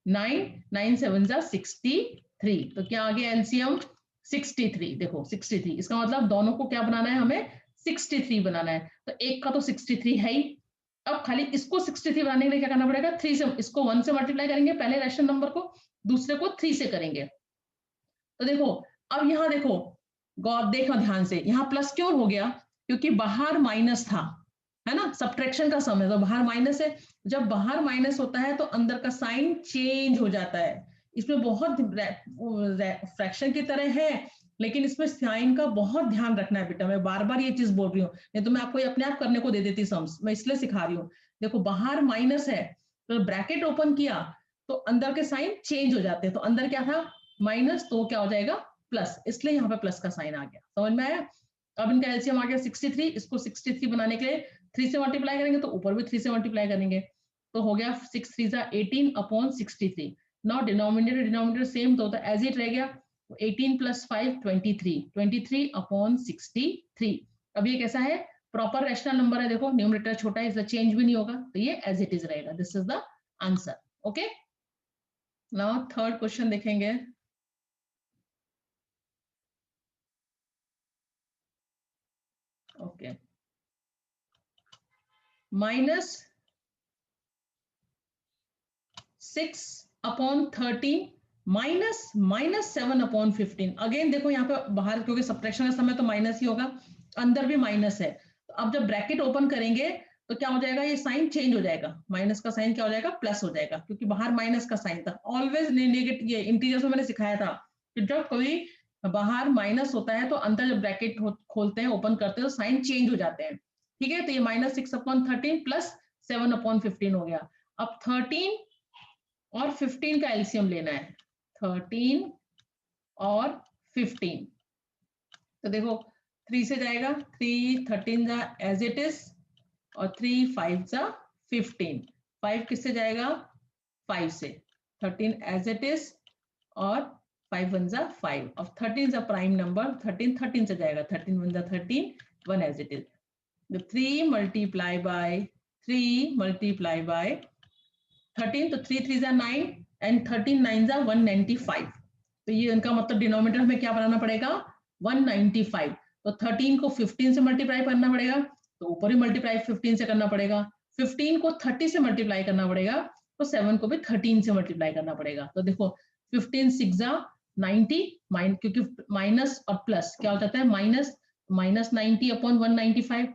9, 9 7 जा 63। तो क्या आ गया एलसीएम? 63। देखो 63, इसका मतलब दोनों को क्या बनाना है? हमें 63 बनाना है। तो एक का तो 63 है ही, अब खाली इसको 63 बनाने के लिए क्या करना पड़ेगा? 3 से, इसको 1 से मल्टीप्लाई करेंगे पहले रैशनल नंबर को, दूसरे को 3 से करेंगे। तो देखो अब यहाँ देखो, गौर देखो ध्यान से, यहाँ प्लस क्यों हो गया? क्योंकि बाहर माइनस था, है ना, सब्ट्रैक्शन का सम है, तो बाहर माइनस है। जब बाहर माइनस होता है तो अंदर का साइन चेंज हो जाता है। इसमें बहुत फ्रैक्शन की तरह है, लेकिन इसमें साइन का बहुत ध्यान रखना है बेटा। मैं बार बार ये चीज बोल रही हूँ, नहीं तो मैं आपको अपने आप करने को दे देती सम्स, मैं इसलिए सिखा रही हूँ। देखो बाहर माइनस है, तो ब्रैकेट ओपन किया तो अंदर के साइन चेंज हो जाते हैं। तो अंदर क्या था? माइनस, तो क्या हो जाएगा? प्लस, इसलिए यहाँ पे प्लस का साइन आ गया। समझ में आया? अब इनका एलसीएम आ गया 63, इसको 63 बनाने के लिए 3 से मल्टीप्लाई करेंगे, तो ऊपर भी 3 से मल्टीप्लाई करेंगे, तो हो गया 6 3 जा 18 अपॉन 63। नाउ डिनोमिनेटर सेम, तो होता एज इट रह गया। 18 + 5 23, 23 अपॉन 63। अब ये कैसा है? प्रॉपर रैशनल नंबर है। देखो न्यूमरेटर छोटा है, इसलिए चेंज भी नहीं होगा, तो ये एज इट इज रहेगा। This is the answer. Okay, now third question देखेंगे। ओके, 6/13 -7/15। अगेन देखो यहाँ पे बाहर क्योंकि सब्ट्रैक्शन का समय तो माइनस ही होगा, अंदर भी माइनस है, तो अब जब ब्रैकेट ओपन करेंगे तो क्या हो जाएगा, ये साइन चेंज हो जाएगा, माइनस का साइन क्या हो जाएगा, प्लस हो जाएगा, क्योंकि बाहर माइनस का साइन था। ऑलवेज नेगेटिव, ये इंटीजर्स में मैंने सिखाया था कि जब कभी बाहर माइनस होता है तो अंदर जब ब्रैकेट खोलते हैं, ओपन करते हैं, तो साइन चेंज हो जाते हैं। ठीक है, तो ये -6/13 प्लस 7/15 हो गया। अब 13 और 15 का एलसीएम लेना है, 13 और 15। तो देखो 3 से जाएगा, 3 13 जा एज इट इज, और 3 5 जा 15। 5 किससे जाएगा, 5 से, 13 एज इट इज, और 5 1 जा 5। अब 13 जा प्राइम नंबर, 13 13 से जाएगा, 13 1 जा 13, 1 as it is. 3 multiply by 3 multiply by 13, तो 3 3 जा 9 एंड 13 9 जा 195। तो ये इनका मतलब डिनोमिनेटर में क्या बनाना पड़ेगा, 195। तो 13 को 15 से मल्टीप्लाई करना पड़ेगा, तो ऊपर ही मल्टीप्लाई 15 से करना पड़ेगा। 15 को 30 से मल्टीप्लाई करना पड़ेगा, तो 7 को भी 13 से मल्टीप्लाई करना पड़ेगा। तो देखो 15 6 जा 90, क्योंकि माइनस और प्लस क्या हो जाता है, -90/195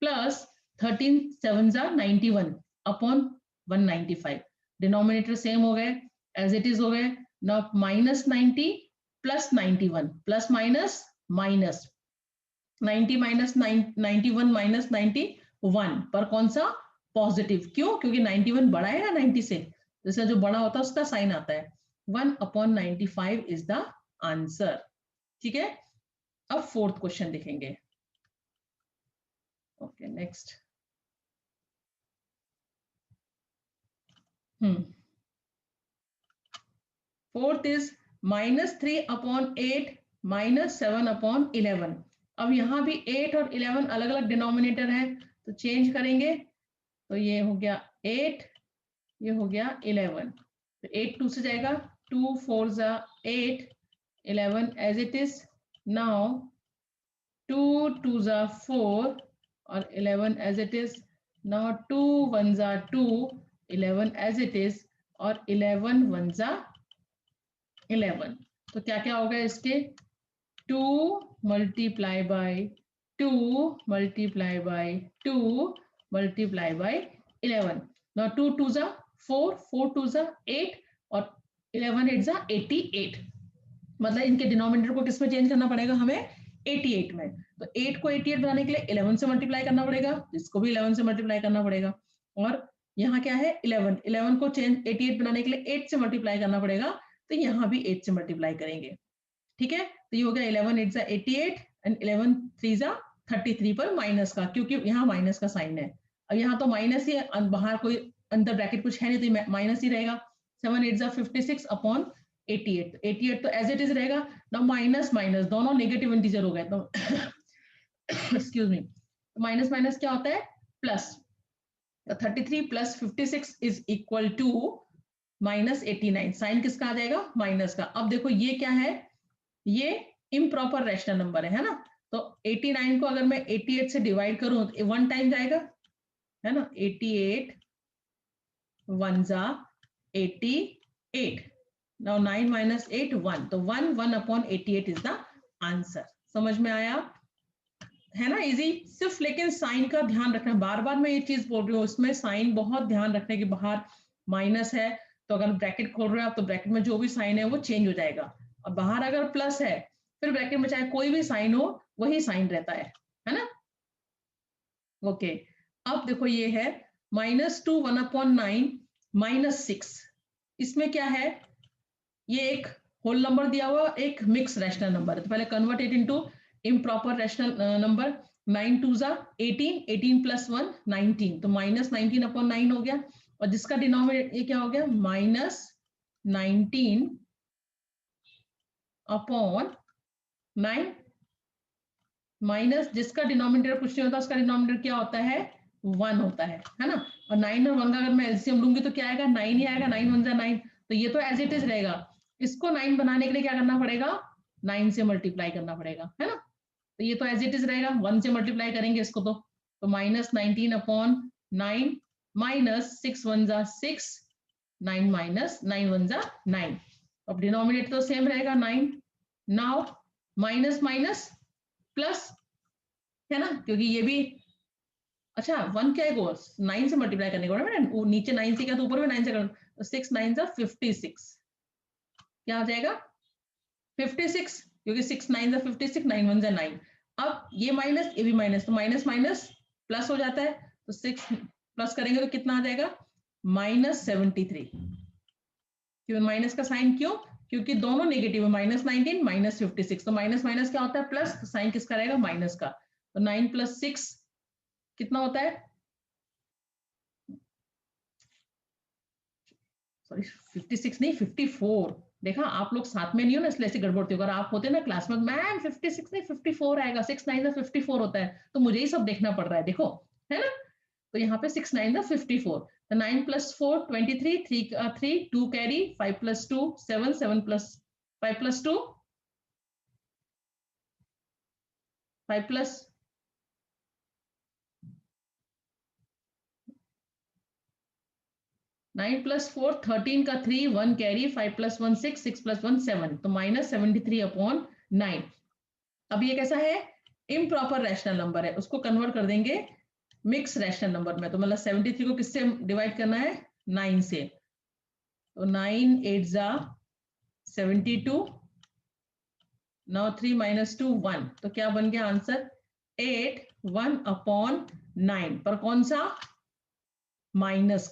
प्लस 13 7 जा 91/195। डिनोमिनेटर सेम हो गए, एज इट इज हो गए। Now -90 plus 91 plus minus minus 90 minus 91 minus 91 पर कौन सा, पॉजिटिव। क्यों, क्योंकि 91 बड़ा है ना 90 से, जैसे जो बड़ा होता है उसका साइन आता है। 1/95 इज द आंसर। ठीक है, अब फोर्थ क्वेश्चन देखेंगे। Okay next. Fourth is -3/8 -7/11। अब यहाँ भी 8 और 11 अलग अलग डिनोमिनेटर है, तो चेंज करेंगे। तो ये हो गया 8, ये हो गया 11। तो 8 2 से जाएगा, 2 4 जा 8, 11 एज इट इज। नाउ 2 2 जा 4 और 11 एज इट इज। नाउ 2 1 जा 2, 11 एज इट इज, और 11 1 जा 11। तो क्या क्या होगा इसके, 2 multiply by 2 multiply by 2 multiply by 11। Now 2 2 जा 4, 4 2 जा 8, और 11 8 जा 88। मतलब इनके डिनोमिनेटर को किस में चेंज करना पड़ेगा हमें, 88 में। तो 8 को 88 बनाने के लिए 11 से मल्टीप्लाई करना पड़ेगा, इसको भी 11 से मल्टीप्लाई करना पड़ेगा। और यहाँ क्या है 11, 11 को चेंज 88 बनाने के लिए 8 से मल्टीप्लाई करना पड़ेगा, तो यहाँ भी 8 से मल्टीप्लाई करेंगे। ठीक है, तो ये हो गया 11 8 जा 88 एंड 11 3 जा 33 पर माइनस का, क्योंकि यहाँ माइनस का साइन है। अब यहाँ तो माइनस ही, बाहर कोई अंदर ब्रैकेट कुछ है नहीं, तो माइनस ही रहेगा। 7 8 जा 56/88, 88 तो एज इट इज रहेगा ना। माइनस माइनस दोनों नेगेटिव इंटीजर हो गए, तो एक्सक्यूज मी, माइनस माइनस क्या होता है, plus. 33 plus 56 is equal to -89। Sign किसका आ जाएगा, माइनस का। अब देखो ये क्या है, ये इम्प्रॉपर रैशनल नंबर है ना। तो 89 को अगर मैं 88 से डिवाइड करूं तो 1 टाइम जाएगा, है ना। 88 1 जा 88। नाउ 9 minus 8 1, तो 1 1/88 इज द आंसर। समझ में आया, है ना, इजी। सिर्फ लेकिन साइन का ध्यान रखना, बार बार मैं ये चीज बोल रही हूँ, इसमें साइन बहुत ध्यान रखने की। बाहर माइनस है तो अगर ब्रैकेट खोल रहे हो आप, तो ब्रैकेट में जो भी साइन है वो चेंज हो जाएगा। और बाहर अगर प्लस है, फिर ब्रैकेट में चाहे कोई भी साइन हो वही साइन रहता है ना। ओके, अब देखो ये है -2 1/9 -6। इसमें क्या है, ये एक होल नंबर दिया हुआ, एक मिक्स रैशनल नंबर है। तो पहले convert it into improper rational number. 9 2 जा 18, 18 प्लस 1 19, तो -19/9 हो गया। और जिसका डिनोमिनेटर ये क्या हो गया, -19/9 माइनस, जिसका डिनोमिनेटर कुछ नहीं होता उसका डिनोमिनेटर क्या होता है, 1 होता है ना। और 9 और 1 का अगर मैं एलसीएम लूंगी तो क्या आएगा, 9 ही आएगा। 9 1 जा 9, तो ये तो एज इट इज रहेगा। इसको 9 बनाने के लिए क्या करना पड़ेगा, 9 से मल्टीप्लाई करना पड़ेगा, है ना। तो ये तो एज इट इज रहेगा, 1 से मल्टीप्लाई करेंगे इसको, तो -19/9 -6 1 जा 6, 9 माइनस 9 1 जा 9, अब डिनोमिनेटर तो सेम रहेगा 9। नाउ माइनस माइनस प्लस है ना, क्योंकि ये भी अच्छा 1 क्या है 9 से मल्टीप्लाई करने का बेटा, वो नीचे 9 से क्या तो ऊपर भी 9 से कर, 6 9 जा 56, क्या आ जाएगा 56, क्योंकि 6 9 जा 56, 9 1 जा 9। अब ये माइनस ये भी माइनस, तो माइनस माइनस प्लस हो जाता है, तो 6 प्लस करेंगे तो कितना आ जाएगा -73। क्यों माइनस का साइन, क्यों, क्योंकि दोनों नेगेटिव है, -19 -56, तो माइनस माइनस क्या होता है प्लस, तो साइन किसका रहेगा माइनस का, तो 9 + 6 कितना होता है, सॉरी 56 नहीं 54। देखा आप लोग साथ में नहीं हो ना, इसलिए ऐसी गड़बड़ होती है, अगर आप होते ना क्लास में मैम 56 नहीं 54 आएगा, 6 9 जा 54 होता है, तो मुझे ही सब देखना पड़ रहा है, देखो है ना। तो यहाँ पे 6 9 जा 54, तो 9 + 4 23, 3 2 कैरी, 5 + 2 7 7 + 5 + 2 5 + 9 + 4 13 का 3 1 कैरी, 5 + 1 6 6 + 1 7, तो -73/9। अब ये कैसा है इम्प्रॉपर रैशनल नंबर है, उसको कन्वर्ट कर देंगे मिक्स रैशनल नंबर में, तो मतलब 73 को किससे डिवाइड करना है 9 से, तो 9 8 जा 72, नाउ 3 - 2 1, तो क्या बन गया आंसर 8 1/9, पर कौन सा माइनस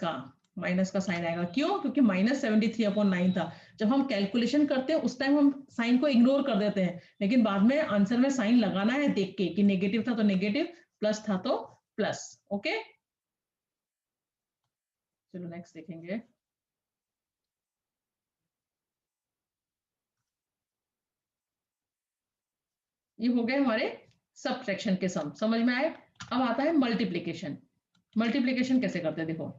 का साइन आएगा, क्यों, क्योंकि -73/9 था। जब हम कैलकुलेशन करते हैं उस टाइम हम साइन को इग्नोर कर देते हैं, लेकिन बाद में आंसर में साइन लगाना है देख के कि नेगेटिव था तो नेगेटिव, प्लस था तो प्लस। ओके चलो नेक्स्ट देखेंगे। ये हो गए हमारे सबट्रैक्शन के सम, समझ में आए। अब आता है मल्टीप्लीकेशन। मल्टीप्लीकेशन कैसे करते हैं देखो,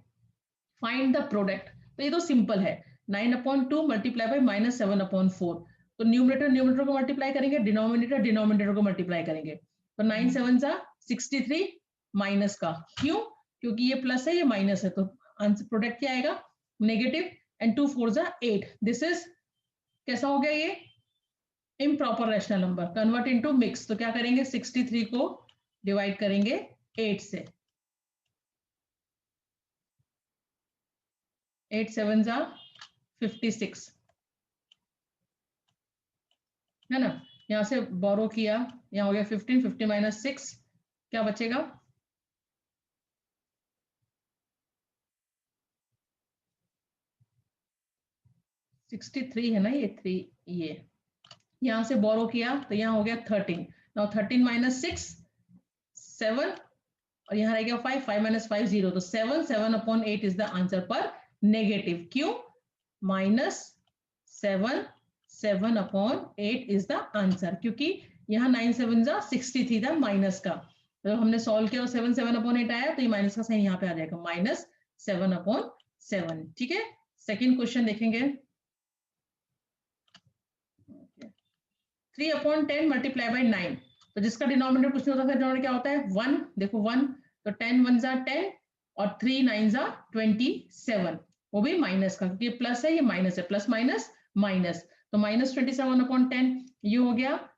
फाइंड द प्रोडक्ट, तो ये तो सिंपल है, 9/2 मल्टीप्लाई बाई -7/4, तो न्यूमरेटर न्यूमरेटर को मल्टीप्लाई करेंगे, डिनोमिनेटर डिनोमिनेटर को मल्टीप्लाई करेंगे, तो 9 7 जा 63 माइनस का, क्यों, क्योंकि ये प्लस है ये माइनस है, तो आंसर प्रोडक्ट क्या आएगा नेगेटिव, एंड 2 4 जा 8, दिस इज कैसा हो गया ये improper rational number, convert into mix, तो क्या करेंगे 63 को डिवाइड करेंगे 8 से, 8 7 जा 56 है ना, यहां से बोरो किया, यहाँ हो गया 15 50 - 6 क्या बचेगा 63 है ना, ये 3 ये यहां से बोरो किया तो यहाँ हो गया 13, नाउ 13 - 6 7, और यहाँ रह गया 5 5 - 5 0, तो 7 7/8 इज द आंसर पर नेगेटिव, क्यों -7 7/8 इज द आंसर, क्योंकि यहाँ 9 7 जा 63 था माइनस का, तो हमने सॉल्व किया 7 7/8 आया, तो ये माइनस का साइन यहाँ पे आ जाएगा -7/7। ठीक है सेकेंड क्वेश्चन देखेंगे। 3/10 मल्टीप्लाई बाई 9, तो जिसका डिनोमिनेटर कुछ नहीं होता था, डिनोमिनेटर क्या होता है 1, देखो 1, तो 10 1 जा 10 और 3 9 जा 27, वो भी माइनस का, क्योंकि प्लस है ये माइनस है, प्लस माइनस माइनस, तो -27/10 ये हो गया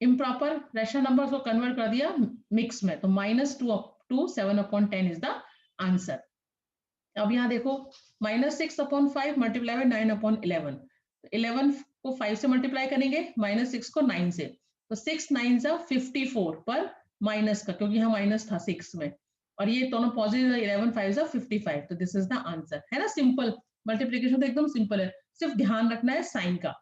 इम्प्रॉपर रैशनल नंबर को कन्वर्ट कर दिया मिक्स में, तो -2 7/10 इज द आंसर। अब यहाँ देखो -6/5 मल्टीप्लाई बाई 9/11, तो 11 को 5 से मल्टीप्लाई करेंगे, -6 को 9 से, तो 6 9 जा 54 पर माइनस का, क्योंकि यहाँ माइनस था 6 में, और ये दोनों पॉजिटिव 11 5 जा 55, तो दिस इज द आंसर, है ना सिंपल। मल्टीप्लीकेशन तो एकदम सिंपल है, सिर्फ ध्यान रखना है साइन का।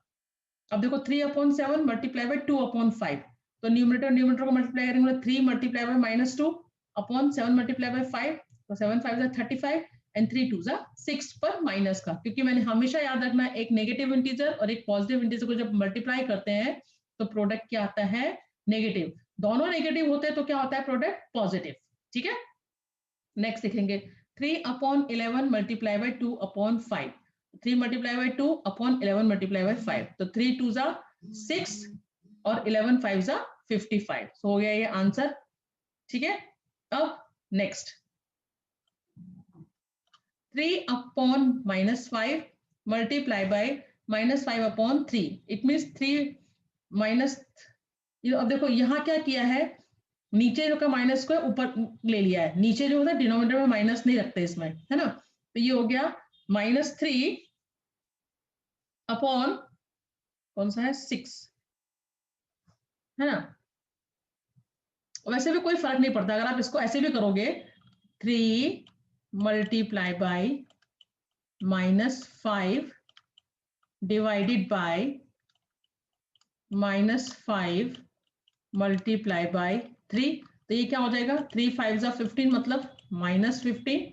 अब देखो 3/7 मल्टीप्लाई बाई 2/5, तो न्यूमरेटर न्यूमरेटर को मल्टीप्लाई करेंगे, 3 multiply by -2 upon 7 multiply by 5, तो 7 5 जा 35 एंड 3 2 जा 6 पर माइनस का, क्योंकि मैंने हमेशा याद रखना है एक नेगेटिव इंटीजर और एक पॉजिटिव इंटीजर को जब मल्टीप्लाई करते हैं तो प्रोडक्ट क्या आता है नेगेटिव, दोनों नेगेटिव होते हैं तो क्या होता है प्रोडक्ट पॉजिटिव। ठीक है नेक्स्ट देखेंगे 3/11 multiply by 2/5, 3 multiply by 2/11 multiply by 5, तो 3 2 जा 6 और 11 5 जा 55, so हो गया ये आंसर। ठीक है अब next 3 upon -5 multiply by -5 upon 3. It means 3 minus, अब देखो यहाँ क्या किया है, नीचे जो का माइनस को ऊपर ले लिया है, नीचे जो होता है डिनोमिनेटर में माइनस नहीं रखते इसमें, है ना। तो ये हो गया -3 अपॉन कौन सा है 6, है ना। वैसे भी कोई फर्क नहीं पड़ता, अगर आप इसको ऐसे भी करोगे 3 multiply bye -5 divided by -5 multiply by 3, तो ये क्या हो जाएगा 3 5 जा 15 मतलब -15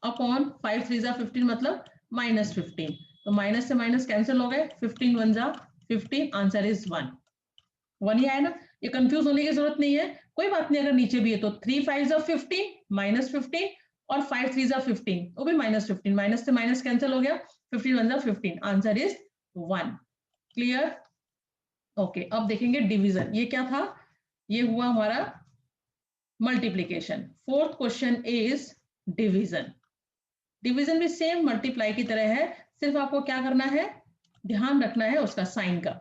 अपॉन 5 3 जा 15 मतलब -15, तो माइनस से माइनस कैंसिल हो गए, 15 1 जा 15, आंसर इज 1 ही आया ना। ये कंफ्यूज होने की जरूरत नहीं है, कोई बात नहीं, अगर नीचे भी है तो 3 5 जा 15 -15 और 5 3 जा 15 वो भी -15, माइनस से माइनस कैंसिल हो गया, 15 1 जा 15, आंसर इज 1। क्लियर? ओके, अब देखेंगे डिवीजन। ये क्या था, ये हुआ हमारा multiplication. Fourth question is division. Division भी सेम मल्टीप्लाई की तरह है, सिर्फ आपको क्या करना है, ध्यान रखना है उसका साइन का।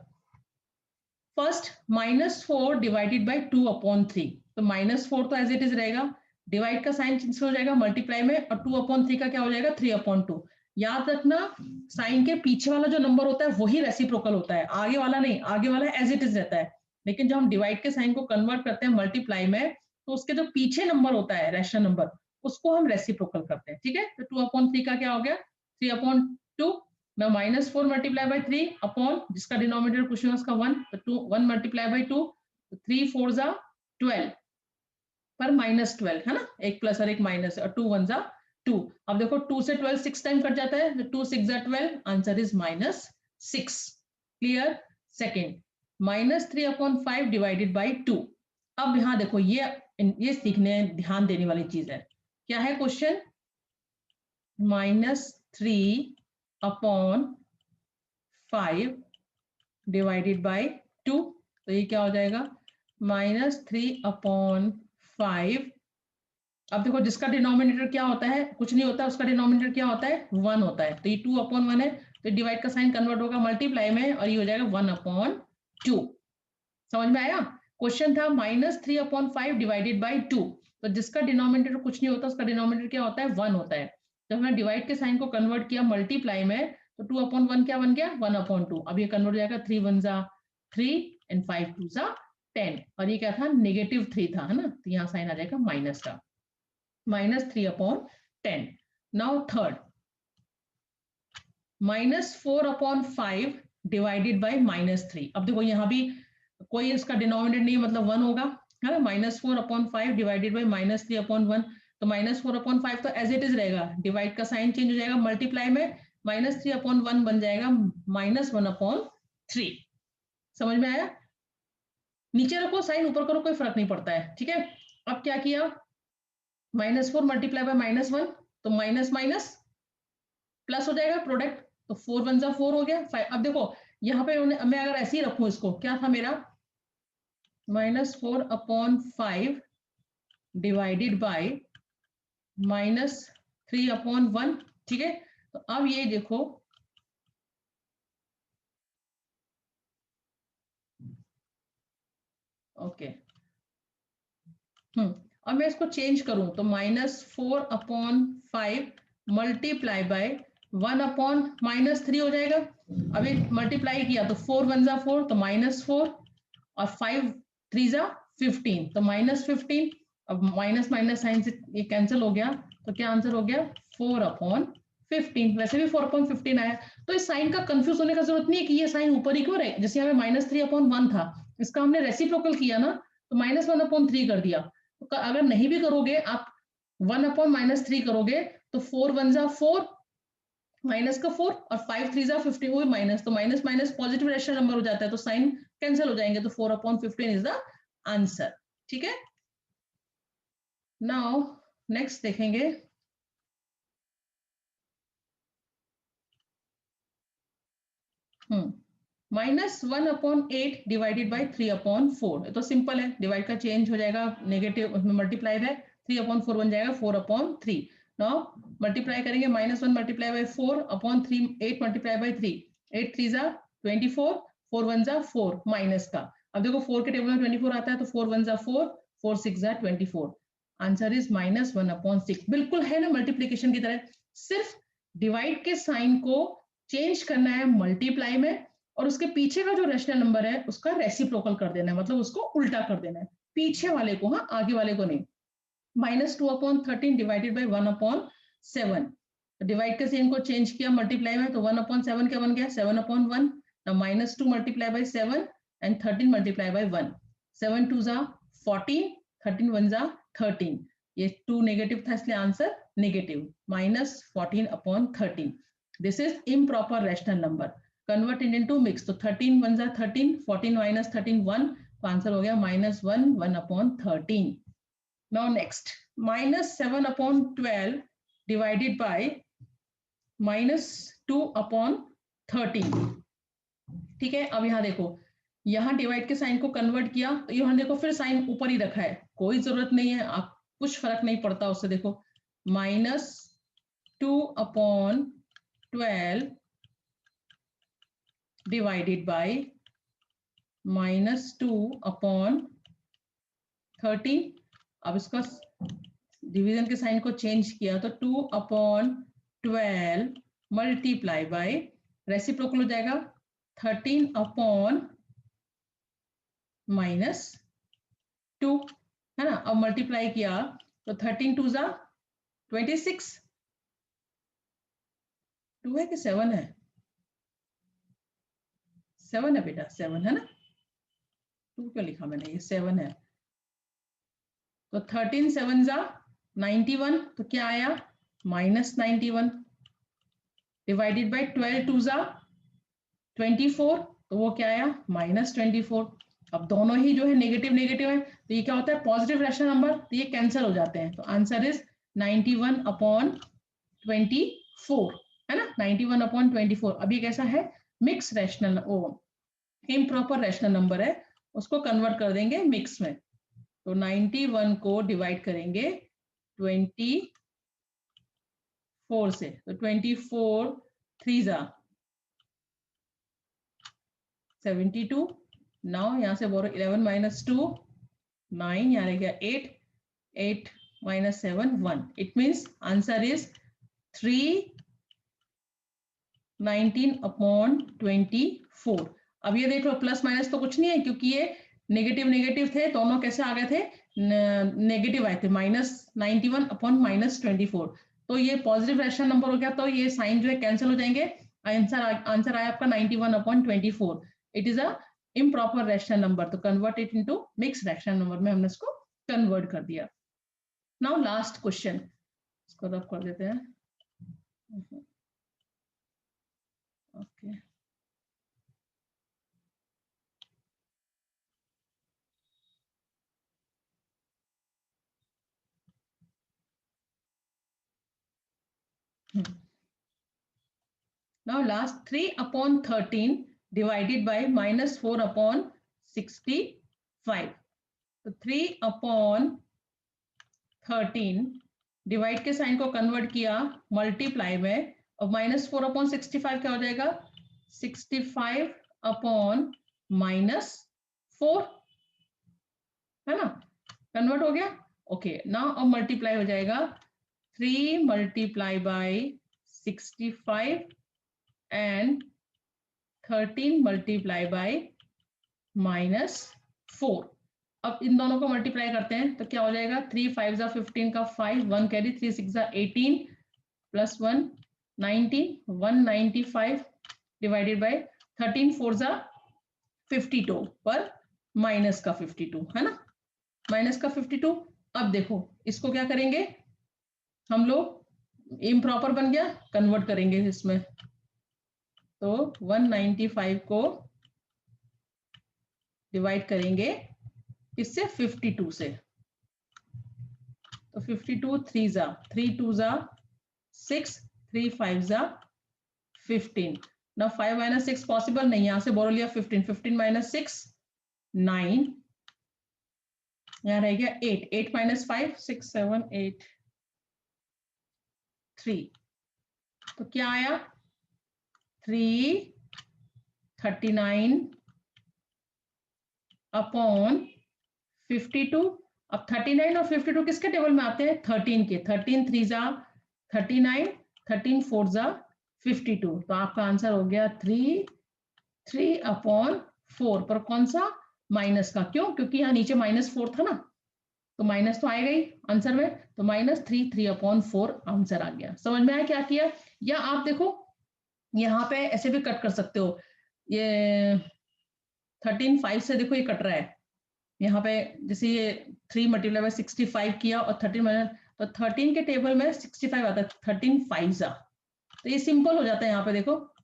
फर्स्ट -4 डिवाइडेड बाय 2 अपॉन 3, तो -4 तो एज इट इज रहेगा, डिवाइड का साइन चेंज हो जाएगा मल्टीप्लाई में, और 2 अपॉन 3 का क्या हो जाएगा 3 अपॉन 2। याद रखना साइन के पीछे वाला जो नंबर होता है वही रेसिप्रोकल होता है, आगे वाला नहीं, आगे वाला एज इट इज रहता है। लेकिन जब हम डिवाइड के साइन को कन्वर्ट करते हैं मल्टीप्लाई में, तो उसके जो पीछे नंबर होता है रैशनल नंबर, उसको हम रेसिप्रोकल करते हैं, ठीक है। तो 2 अपॉन 3 का क्या हो गया 3 upon 2, now -4 multiply by 3 upon जिसका डिनोमिनेटर कुछ नहीं उसका 1, तो 2 1 मल्टीप्लाई बाय 2, 3 4 जा 12 पर -12 है ना, एक प्लस और एक माइनस, और 2 1 जा 2। अब देखो 2 से 12 6 टाइम कट जाता है, तो 2 6 जा 12, answer is -6। Clear? Second -3 upon 5 divided by 2। अब यहाँ देखो ये सीखने ध्यान देने वाली चीज है, क्या है क्वेश्चन, -3 अपॉन 5 डिवाइडेड बाय 2, तो ये क्या हो जाएगा -3 अपॉन 5। अब देखो जिसका डिनोमिनेटर क्या होता है, कुछ नहीं होता, उसका डिनोमिनेटर क्या होता है 1 होता है, तो ये 2 अपॉन 1 है, तो डिवाइड का साइन कन्वर्ट होगा मल्टीप्लाई में, और ये हो जाएगा 1 अपॉन 2। समझ में आया? क्वेश्चन था -3 अपॉन 5 डिवाइडेड बाय 2, तो जिसका डिनोमिनेटर कुछ नहीं होता उसका डिनोमिनेटर क्या होता है 1 होता है। जब हमने डिवाइड के साइन को कन्वर्ट किया मल्टीप्लाई में, तो 2 अपॉन 1 क्या बन गया 1 अपॉन 2। अब ये कन्वर्ट हो जाएगा 3 1 जा 3 एंड 5 2 जा 10, और ये क्या था -3 था, है ना, तो यहाँ साइन आ जाएगा माइनस का, -3 upon 10। Now third -4 upon 5 divided by -3। अब देखो यहाँ भी कोई इसका डिनोमिनेटर नहीं, मतलब 1 होगा, है ना। -4 अपॉन 5 डिवाइडेड बाय -3 अपॉन 1, तो -4 अपॉन 5 तो एज इट इज रहेगा, डिवाइड का साइन चेंज हो जाएगा मल्टीप्लाई में, -3 अपॉन 1 बन जाएगा -1 अपॉन 3। समझ में आया? नीचे रखो साइन, ऊपर करो, कोई फर्क नहीं पड़ता है, ठीक है। अब क्या किया, -4 मल्टीप्लाई बाय -1, तो माइनस माइनस प्लस हो जाएगा प्रोडक्ट, तो 4 1 जा 4 हो गया 5। अब देखो यहाँ पे मैं अगर ऐसे ही रखूं इसको, क्या था मेरा -4 अपॉन 5 डिवाइडेड बाय -3 अपॉन 1, ठीक है। तो अब ये देखो ओके, अब मैं इसको चेंज करूं तो -4 अपॉन 5 मल्टीप्लाई बाय 1 अपॉन -3 हो जाएगा। अभी मल्टीप्लाई किया तो 4 1 जा 4, तो -4, और 5 3 जा 15, तो -15। अब माइनस माइनस साइन से ये कैंसिल हो गया, तो क्या आंसर हो गया 4 अपॉन 15। वैसे भी 4 अपॉन 15 आया, तो इस साइन का कंफ्यूज होने का जरूरत नहीं है कि ये साइन ऊपर ही क्यों रहे, जैसे यहाँ पे -3 अपॉन 1 था, इसका हमने रेसिप्रोकल किया ना, तो -1 अपॉन 3 कर दिया। तो अगर नहीं भी करोगे आप 1 अपॉन -3 करोगे, तो 4 1 जा 4, माइनस का 4, और 5 3 जा 15, वो माइनस, तो minus minus positive rational number हो जाता है, तो साइन कैंसिल हो जाएंगे, तो 4 अपॉन 15 इज द आंसर, ठीक है। नाउ नेक्स्ट देखेंगे, -1 अपॉन 8 डिवाइडेड बाई 3 अपॉन 4, तो सिंपल है, डिवाइड का चेंज हो जाएगा नेगेटिव मल्टीप्लाई है, 3 अपॉन 4 बन जाएगा 4 अपॉन 3। नाउ मल्टीप्लाई करेंगे -1 multiply by 4 upon 3 8 multiply by 3 8 3 जा 24 4 1 जा 4 माइनस का अब देखो 4 के टेबल में 24 आता है तो 4 1 जा 4 4 6 जा 24 आंसर इज -1/6 बिल्कुल है ना मल्टीप्लीकेशन की तरह सिर्फ डिवाइड के साइन को चेंज करना है मल्टीप्लाई में और उसके पीछे का जो रेशनल नंबर है उसका रेसिप्रोकल कर देना है मतलब उसको उल्टा कर देना है पीछे वाले को हाँ आगे वाले को नहीं -2/13 डिवाइडेड बाय 1/7 डिवाइड के साइन को चेंज किया मल्टीप्लाई में तो 1/7 क्या बन गया 7/1 now -2 multiply by 7 and 13 multiply by 1 7 2 जा 14 13 1 जा 13 ये 2 नेगेटिव था इसलिए answer negative -14/13 this is improper rational number convert it into mix तो 13 1 जा 13 14 minus 13 1 तो आंसर हो गया -1/13 now next -7/12 divided by -2/13 ठीक है अब यहाँ देखो यहाँ डिवाइड के साइन को कन्वर्ट किया तो यहाँ देखो फिर साइन ऊपर ही रखा है कोई जरूरत नहीं है आप कुछ फर्क नहीं पड़ता उससे देखो -2/12 डिवाइडेड बाय -2/13 अब इसका डिवीजन के साइन को चेंज किया तो 2/12 मल्टीप्लाई बाय रेसिप्रोकल हो जाएगा 13/-2 है ना अब मल्टीप्लाई किया तो 13 2 जा 26 2 है कि 7 है 7 है बेटा 7 है ना 2 क्यों लिखा मैंने ये 7 है तो 13 7 जा 91 तो क्या आया -91 डिवाइडेड बाय 12 2 जा 24 तो वो क्या आया -24 अब दोनों ही जो है नेगेटिव नेगेटिव है तो ये क्या होता है पॉजिटिव रैशनल नंबर तो ये कैंसिल हो जाते हैं तो आंसर इज 91/24 है ना 91/24 अब ये कैसा है मिक्स रैशनल ओ इम्प्रॉपर रैशनल नंबर है उसको कन्वर्ट कर देंगे मिक्स में तो 91 को डिवाइड करेंगे 24 से तो 24 3 जा 72 नाउ यहाँ से बोलो 11 - 2 9 यहाँ रह गया 8 8 - 7 1 इट मीन्स आंसर इज 319/24 अब ये देख लो प्लस माइनस तो कुछ नहीं है क्योंकि ये नेगेटिव नेगेटिव थे दोनों कैसे आ गए थे नेगेटिव आए थे -91/-24 तो ये पॉजिटिव रैशनल नंबर हो गया तो ये साइन जो है कैंसिल हो जाएंगे आंसर आया आपका 91/24 it is a improper rational number तो convert it into mix rational number में हमने इसको कन्वर्ट कर दिया नाउ लास्ट क्वेश्चन इसको रब कर देते हैं okay now last 3/13 divided by -4/65 तो 3/13 डिवाइड के साइन को कन्वर्ट किया मल्टीप्लाई में और -4/65 क्या हो जाएगा 65/-4 है ना कन्वर्ट हो गया ओके नाउ अब मल्टीप्लाई हो जाएगा 3 multiply bye 65 and 13 multiply by -4 अब इन दोनों को मल्टीप्लाई करते हैं तो क्या हो जाएगा 3 5 जा 15 का 5 1 कैरी 3 6 जा 18 प्लस 1 19 195 डिवाइडेड बाय 13 4 जा 52 पर माइनस का 52 है ना माइनस का 52 अब देखो इसको क्या करेंगे हम लोग इम्प्रॉपर बन गया कन्वर्ट करेंगे इसमें तो 195 को डिवाइड करेंगे इससे 52 से तो 52 3 जा 3 2 जा 6 3 5 जा 15 ना 5 - 6 पॉसिबल नहीं यहां से बोलो लिया 15 15 - 6 9 यहाँ रह गया 8 8 - 5 6 7 8 3, तो क्या आया 339 अपॉन 52। अब 39 और 52 किसके टेबल में आते हैं 13 के, 13 3 जा 39, 13 4 जा 52, तो आपका आंसर हो गया 3 अपॉन 4 पर कौन सा माइनस का, क्यों क्योंकि यहाँ नीचे -4 था ना, तो माइनस तो आएगा ही आंसर में, तो -3 अपॉन 4 आंसर आ गया। समझ में आया क्या किया? या आप देखो यहाँ पे ऐसे भी कट कर सकते हो, ये 13 5 से देखो ये कट रहा है, यहाँ पे जैसे ये 3 मल्टीप्लाई बाय 65 किया और 13 माइनस, तो 13 के टेबल में 65 आता है, 13 5 जा, तो ये सिंपल हो जाता है। यहाँ पे देखो,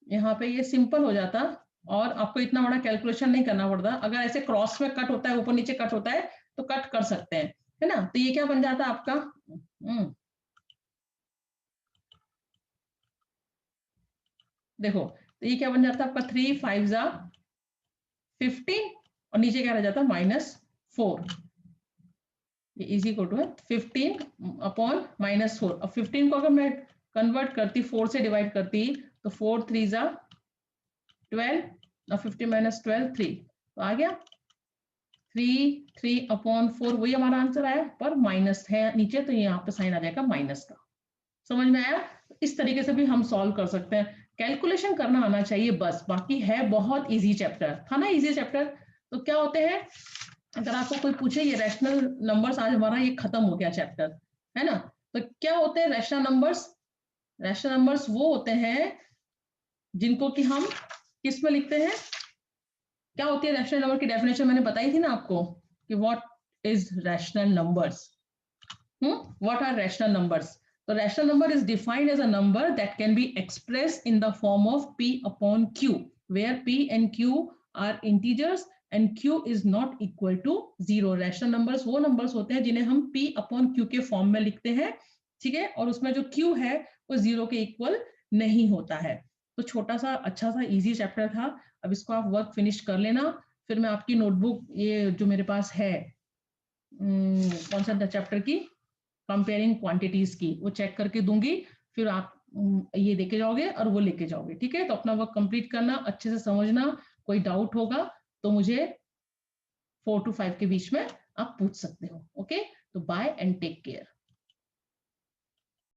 यहाँ पे ये सिंपल हो जाता और आपको इतना बड़ा कैलकुलेशन नहीं करना पड़ता। अगर ऐसे क्रॉस में कट होता है, ऊपर नीचे कट होता है, तो कट कर सकते हैं, है ना। तो ये क्या बन जाता है आपका, देखो तो ये क्या बन जाता है आपका 3 5 जा 15 और नीचे क्या रह जाता है -4, ये इज इक्वल टू है 15 अपॉन -4। अब 15 को अगर मैं कन्वर्ट करती 4 से डिवाइड करती, तो 4 3 जा 12 और 15 माइनस 12 3, तो आ गया 3 अपॉन 4, वही हमारा आंसर आया, पर माइनस है नीचे, तो यहाँ पे साइन आ जाएगा माइनस का। समझ में आया? इस तरीके से भी हम सॉल्व कर सकते हैं, कैलकुलेशन करना आना चाहिए बस, बाकी है बहुत इजी चैप्टर था ना, इजी चैप्टर। तो क्या होते हैं, अगर आपको कोई पूछे ये रैशनल नंबर्स, आज हमारा ये खत्म हो गया चैप्टर, है ना। तो क्या होते हैं रैशनल नंबर्स? रैशनल नंबर्स वो होते हैं जिनको कि हम किस में लिखते हैं, क्या होती है रैशनल नंबर की डेफिनेशन मैंने बताई थी ना आपको, कि what is rational numbers, what are rational numbers. तो rational number is defined as a number that can be expressed in the form of p upon q, where p and q are integers and q is not equal to 0। Rational numbers वो numbers होते हैं जिन्हें हम p upon q के form में लिखते हैं, ठीक है, और उसमें जो q है वो 0 के इक्वल नहीं होता है। तो छोटा सा अच्छा सा इजी चैप्टर था, अब इसको आप वर्क फिनिश कर लेना, फिर मैं आपकी नोटबुक ये जो मेरे पास है कौन सा चैप्टर की, कंपेयरिंग क्वांटिटीज की, वो चेक करके दूंगी, फिर आप ये देके जाओगे और वो लेके जाओगे, ठीक है। तो अपना वर्क कंप्लीट करना, अच्छे से समझना, कोई डाउट होगा तो मुझे 4 to 5 के बीच में आप पूछ सकते हो। ओके, तो बाय एंड टेक केयर।